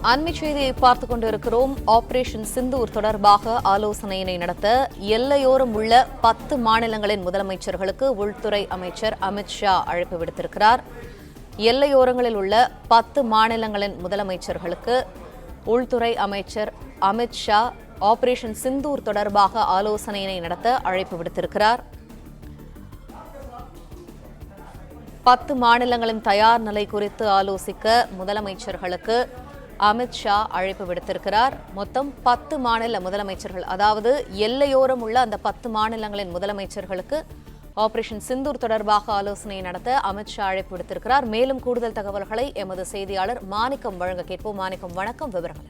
அண்மை செய்தியை பார்த்துக் கொண்டிருக்கிறோம். ஆபரேஷன் சிந்தூர் தொடர்பாக ஆலோசனையினை நடத்த எல்லையோரம் உள்ள 10 மாநிலங்களின் முதலமைச்சர்களுக்கு உள்துறை அமைச்சர் அமித் ஷா அழைப்பு விடுத்திருக்கிறார். எல்லையோரங்களில் உள்ள 10 மாநிலங்களின் முதலமைச்சர்களுக்கு உள்துறை அமைச்சர் அமித் ஷா ஆபரேஷன் சிந்தூர் தொடர்பாக ஆலோசனையினை நடத்த அழைப்பு விடுத்திருக்கிறார். 10 மாநிலங்களின் தயார் நிலை குறித்து ஆலோசிக்க முதலமைச்சர்களுக்கு அமித் ஷா அழைப்பு விடுத்திருக்கிறார். மொத்தம் 10 மாநில முதலமைச்சர்கள், அதாவது எல்லையோரம் உள்ள அந்த 10 மாநிலங்களின் முதலமைச்சர்களுக்கு ஆபரேஷன் சிந்தூர் தொடர்பாக ஆலோசனை நடத்த அமித் ஷா அழைப்பு விடுத்திருக்கிறார். மேலும் கூடுதல் தகவல்களை எமது செய்தியாளர் மாணிக்கம் வழங்க கேட்போம். மாணிக்கம், வணக்கம். விவரங்கள்.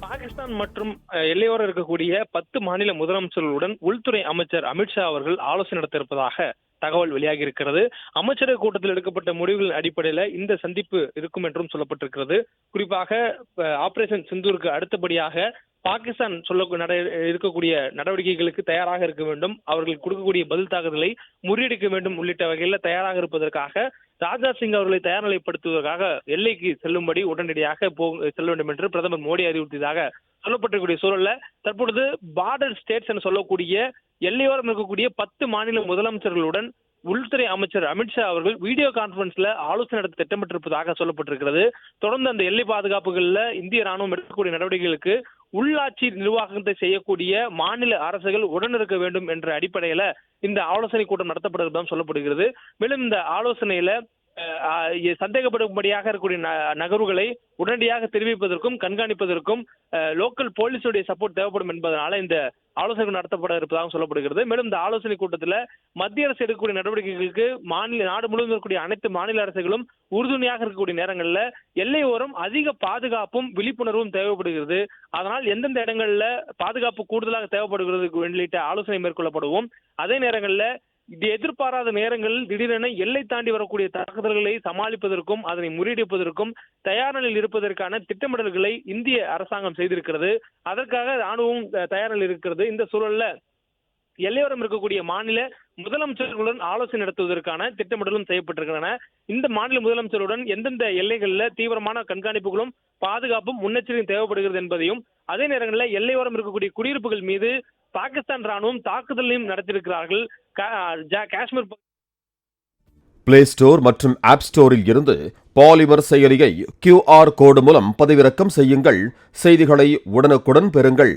பாகிஸ்தான் மற்றும் எல்லையோரம் இருக்கக்கூடிய 10 மாநில முதலமைச்சர்களுடன் உள்துறை அமைச்சர் அமித் ஷா அவர்கள் ஆலோசனை நடத்த இருப்பதாக தகவல் வெளியாகி இருக்கிறது. அமைச்சரவை கூட்டத்தில் எடுக்கப்பட்ட முடிவுகளின் அடிப்படையில் இந்த சந்திப்பு இருக்கும் என்றும் சொல்லப்பட்டிருக்கிறது. குறிப்பாக ஆபரேஷன் சிந்தூருக்கு அடுத்தபடியாக பாகிஸ்தான் இருக்கக்கூடிய நடவடிக்கைகளுக்கு தயாராக இருக்க வேண்டும், அவர்கள் கொடுக்கக்கூடிய பதில் தாக்குதலை முறியடிக்க வேண்டும் உள்ளிட்ட வகையில் தயாராக இருப்பதற்காக ராஜ்நாத் சிங் அவர்களை தயார் நிலைப்படுத்துவதற்காக எல்லைக்கு செல்லும்படி உடனடியாக செல்ல வேண்டும் என்று பிரதமர் மோடி அறிவுறுத்தியதாக சொல்லப்பட்டிருக்கூடிய சூழல்ல தற்பொழுது பார்டர் ஸ்டேட்ஸ் என சொல்லக்கூடிய எல்லையோரம் இருக்கக்கூடிய 10 மாநில முதலமைச்சர்களுடன் உள்துறை அமைச்சர் அமித் ஷா அவர்கள் வீடியோ கான்பரன்ஸ்ல ஆலோசனை நடத்த திட்டமிட்டிருப்பதாக சொல்லப்பட்டிருக்கிறது. தொடர்ந்து அந்த எல்லை பாதுகாப்புகள்ல இந்திய ராணுவம் எடுக்கக்கூடிய நடவடிக்கைகளுக்கு உள்ளாட்சி நிர்வாகத்தை செய்யக்கூடிய மாநில அரசுகள் உடன் இருக்க வேண்டும் என்ற அடிப்படையில இந்த ஆலோசனை கூட்டம் நடத்தப்படுவதாக சொல்லப்படுகிறது. மேலும் இந்த ஆலோசனையில சந்தேகப்படும்படியாக இருக்கக்கூடிய நகர்வுகளை உடனடியாக தெரிவிப்பதற்கும் கண்காணிப்பதற்கும் லோக்கல் போலீஸுடைய சப்போர்ட் தேவைப்படும் என்பதனால இந்த ஆலோசனை நடத்தப்பட இருப்பதாக சொல்லப்படுகிறது. மேலும் இந்த ஆலோசனை கூட்டத்தில் மத்திய அரசு எடுக்கக்கூடிய நடவடிக்கைகளுக்கு நாடு முழுவதும் இருக்கக்கூடிய அனைத்து மாநில அரசுகளும் உறுதுணையாக இருக்கக்கூடிய நேரங்களில் எல்லையோரம் அதிக பாதுகாப்பும் விழிப்புணர்வும் தேவைப்படுகிறது. அதனால் எந்தெந்த இடங்கள்ல பாதுகாப்பு கூடுதலாக தேவைப்படுகிறது உள்ளிட்ட ஆலோசனை மேற்கொள்ளப்படுவோம். அதே நேரங்களில் இது எதிர்பாராத நேரங்களில் திடீரென எல்லை தாண்டி வரக்கூடிய தாக்குதல்களை சமாளிப்பதற்கும் அதனை முறியடிப்பதற்கும் தயார் நிலையில் இருப்பதற்கான திட்டமிடல்களை இந்திய அரசாங்கம் செய்திருக்கிறது. அதற்காக ராணுவம் தயார் நிலையில் இருக்கிறது. இந்த சூழல்ல எல்லையோரம் இருக்கக்கூடிய மாநில முதலமைச்சர்களுடன் ஆலோசனை நடத்துவதற்கான திட்டமிடலும் செய்யப்பட்டிருக்கின்றன. இந்த மாநில முதலமைச்சருடன் எந்தெந்த எல்லைகளில் தீவிரமான கண்காணிப்புகளும் பாதுகாப்பும் முன்னெச்சரிக்கை தேவைப்படுகிறது என்பதையும், அதே நேரங்களில் எல்லையோரம் இருக்கக்கூடிய குடியிருப்புகள் மீது பாகிஸ்தான் ராணுவம் தாக்குதலையும் நடத்தியிருக்கிறார்கள். காஷ்மீர் பிளே ஸ்டோர் மற்றும் ஆப் ஸ்டோரில் இருந்து பாலிமர் செயலியை QR கோடு மூலம் பதிவிறக்கம் செய்யுங்கள். செய்திகளை உடனுக்குடன் பெறுங்கள்.